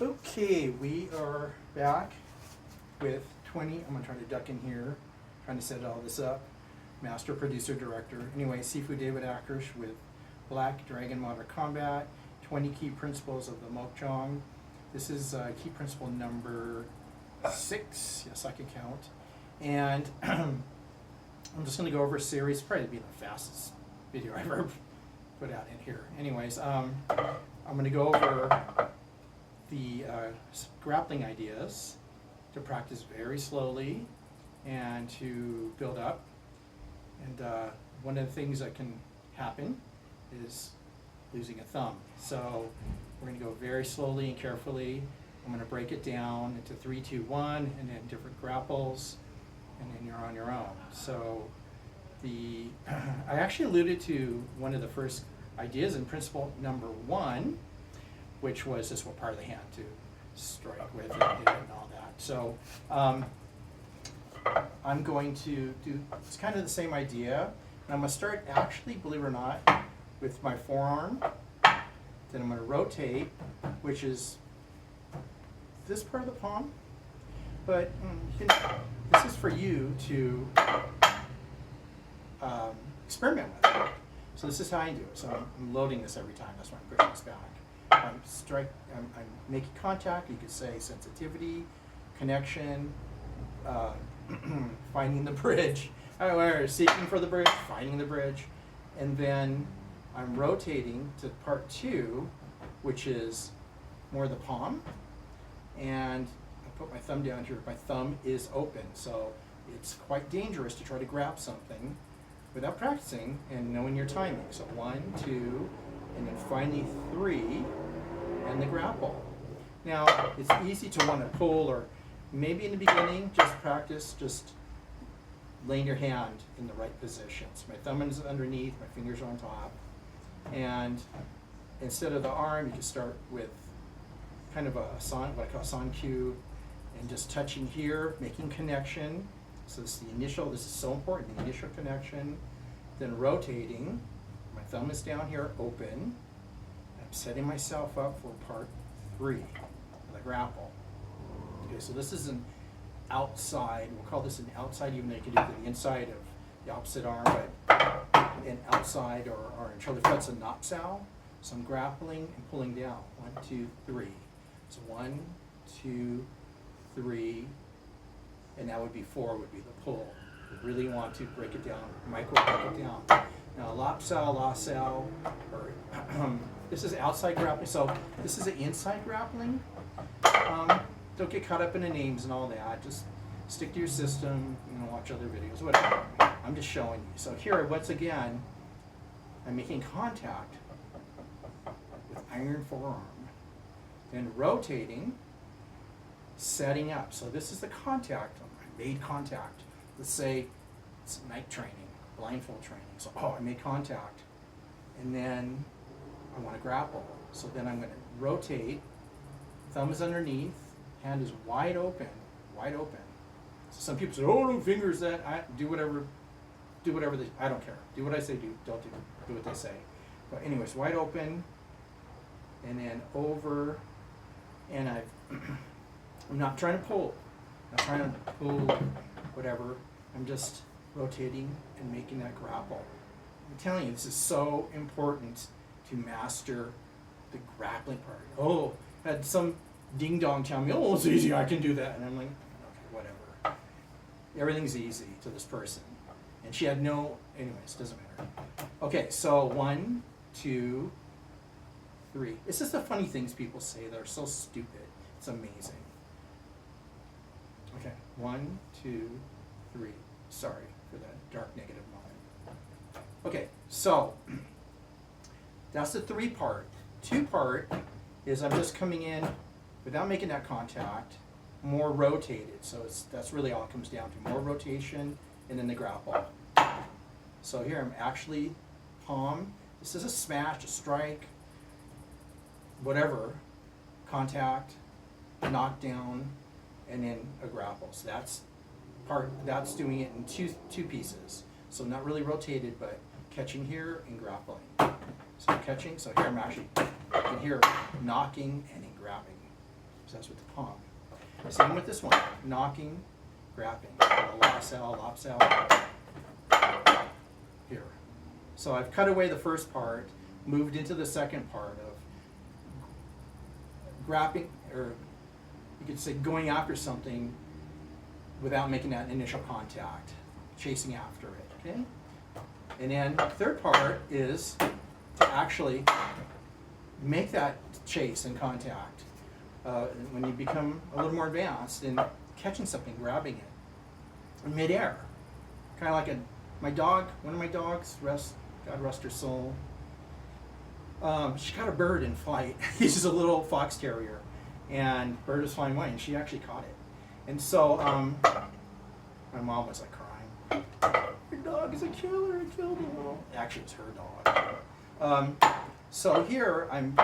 Okay, we are back with 20. I'm gonna try to duck in here, trying to set all this up. Master producer director. Anyway, Sifu David Akrish with Black Dragon Modern Combat. 20 key principles of the Mook Jong. This is key principle number 6. Yes, I can count. And I'm just gonna go over a series. Probably be the fastest video I've ever put out in here. Anyways, I'm gonna go over the grappling ideas to practice very slowly and to build up. And one of the things that can happen is losing a thumb. So we're going to go very slowly and carefully. I'm going to break it down into 3, 2, 1, and then different grapples, and then you're on your own. So I actually alluded to one of the first ideas in principle number 1, which was just what part of the hand to strike with and all that. So I'm going to do, it's kind of the same idea. And I'm going to start actually, believe it or not, with my forearm. Then I'm going to rotate, which is this part of the palm. But this is for you to experiment with. So this is how I do it. So I'm loading this every time. That's why I'm pushing this back. I'm making contact. You could say sensitivity, connection, finding the bridge. Seeking for the bridge, finding the bridge, and then I'm rotating to part 2, which is more the palm, and I put my thumb down here. My thumb is open, so it's quite dangerous to try to grab something without practicing and knowing your timing. So 1, 2, and then finally 3, and the grapple. Now, it's easy to want to pull, or maybe in the beginning, just practice just laying your hand in the right positions. My thumb is underneath, my fingers are on top, and instead of the arm, you can start with kind of a san, what I call san cue, and just touching here, making connection. So this is the initial, this is so important, the initial connection, then rotating. My thumb is down here, open. I'm setting myself up for part 3, the grapple. Okay, so this is an outside, we'll call this an outside, even though you can do it to the inside of the opposite arm, but an outside or in Charlie Fred's a knot sow. So I'm grappling and pulling down. 1, 2, 3. So 1, 2, 3, and that would be 4 would be the pull. You really want to break it down, micro break it down. Now lop sow, la sow, or this is outside grappling. So this is an inside grappling. Don't get caught up in the names and all that. Just stick to your system, watch other videos, whatever. I'm just showing you. So here, once again, I'm making contact with iron forearm. Then rotating, setting up. So this is the contact. I made contact. Let's say it's night training, blindfold training. So, I made contact. And then I want to grapple. So then I'm going to rotate, thumb is underneath, hand is wide open, wide open. So some people say, oh, no fingers, that, do whatever I don't care. Do what I say, don't do what they say. But anyways, wide open, and then over, and I'm not trying to pull, whatever. I'm just rotating and making that grapple. I'm telling you, this is so important to master the grappling part. Oh, had some ding dong tell me, oh, it's easy, I can do that. And I'm like, okay, whatever. Everything's easy to this person. And she had no, anyways, doesn't matter. Okay, so 1, 2, 3. It's just the funny things people say that are so stupid. It's amazing. Okay, 1, 2, 3. Sorry for that dark negative moment. Okay, so that's the 3 part. 2 part is I'm just coming in without making that contact, more rotated. So that's really all it comes down to, more rotation and then the grapple. So here I'm actually palm. This is a smash, a strike, whatever, contact, knockdown, and then a grapple. So that's doing it in two pieces. So not really rotated, but catching here and grappling. So catching, so here I'm actually, you can hear knocking and then grabbing. So that's with the palm. Same with this one, knocking, grabbing. Lop sao. Here. So I've cut away the first part, moved into the second part of grabbing, or you could say going after something without making that initial contact, chasing after it, okay? And then the third part is to actually make that chase and contact. When you become a little more advanced in catching something, grabbing it in midair. Kind of like my dog, one of my dogs, God rest her soul, she caught a bird in flight. He's just a little fox terrier, and bird was flying away, and she actually caught it. And so my mom was like crying. Your dog is a killer. It killed him. Actually, it was her dog. So here I'm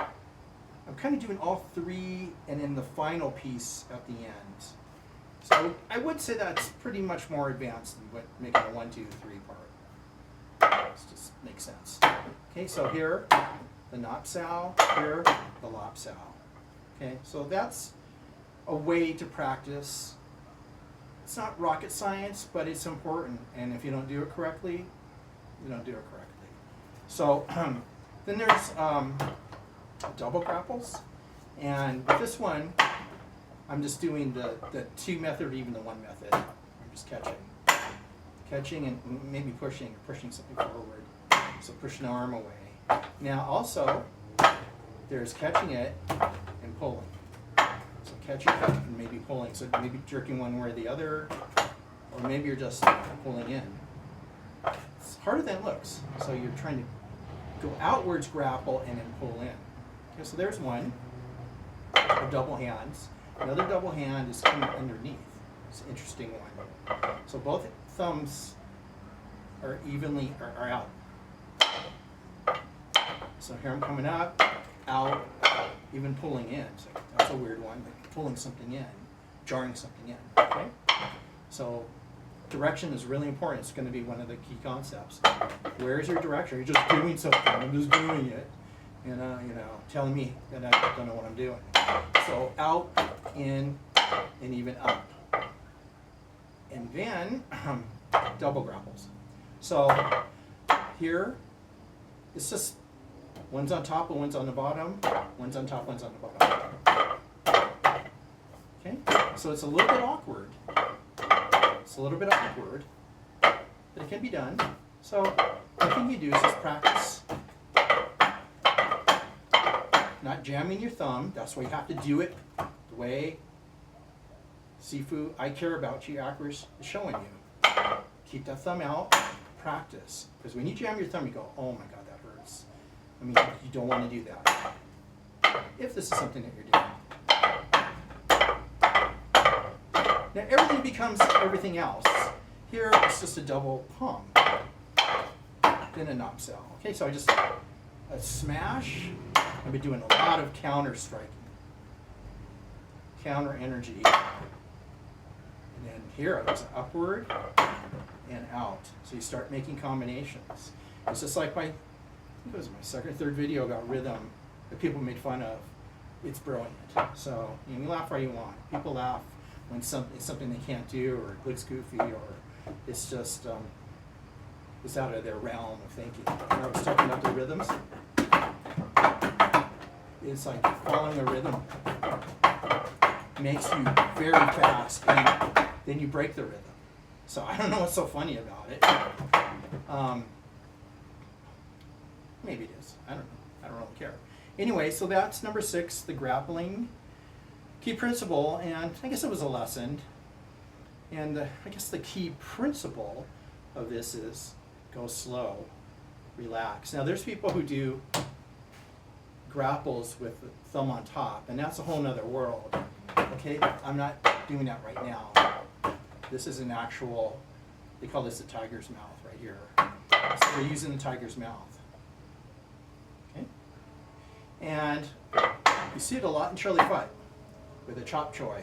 kind of doing all three, and then the final piece at the end. So I would say that's pretty much more advanced than what making a 1, 2, 3 part. This just makes sense. Okay, so here the nop sao, here the lop sao. Okay, so that's a way to practice. It's not rocket science, but it's important. And if you don't do it correctly, you don't do it correctly. So then there's double grapples. And with this one, I'm just doing the 2 method or even the 1 method. I'm just catching and maybe pushing something forward. So push an arm away. Now also, there's catching it and pulling. So catching and maybe pulling. So maybe jerking one way or the other, or maybe you're just pulling in. It's harder than it looks. So you're trying to go outwards, grapple, and then pull in. Okay, so there's one. Double hands. Another double hand is coming underneath. It's an interesting one. So both thumbs are evenly are out. So here I'm coming up, out, even pulling in. So that's a weird one, like pulling something in, jarring something in. Okay. So direction is really important. It's going to be one of the key concepts. Where's your direction? You're just doing something. I'm just doing it. Telling me that I don't know what I'm doing. So out, in, and even up. And then double grapples. So here, it's just one's on top and one's on the bottom. One's on top, one's on the bottom. Okay? So it's a little bit awkward. But it can be done. So the thing you do is just practice. Not jamming your thumb. That's why you have to do it the way Sifu, I care about you, Akris, is showing you. Keep that thumb out. Practice. Because when you jam your thumb, you go, oh my God, that hurts. I mean, you don't want to do that. If this is something that you're doing. Now everything becomes everything else. Here, it's just a double palm. Then a nop sao. Okay, so I just a smash. I've been doing a lot of counter striking, counter energy, and then here I was upward and out. So you start making combinations. It's just like I think it was my second or third video about rhythm that people made fun of. It's brilliant. So you laugh all you want. People laugh when it's something they can't do, or it looks goofy, or it's just it's out of their realm of thinking. When I was talking about the rhythms. It's like following a rhythm makes you very fast, and then you break the rhythm. So I don't know what's so funny about it. Maybe it is. I don't know. I don't really care. Anyway, so that's number 6, the grappling key principle, and I guess it was a lesson. And I guess the key principle of this is go slow, relax. Now there's people who do grapples with the thumb on top, and that's a whole nother world. Okay, I'm not doing that right now. This is an actual, they call this the tiger's mouth right here. So we're using the tiger's mouth. Okay, and you see it a lot in Charlie Fight with a chop choy,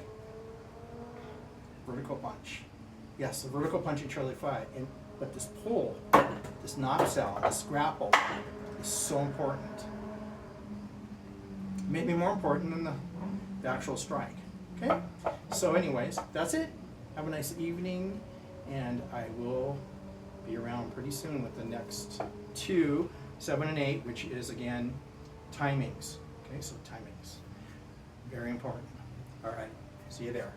vertical punch. Yes, the vertical punch in Charlie Fight, but this pull, this nop sao, this grapple is so important. maybe more important than the actual strike. Okay? So anyways, that's it. Have a nice evening, and I will be around pretty soon with the next 2, 7 and 8, which is again timings. Okay, so timings. Very important. All right, see you there.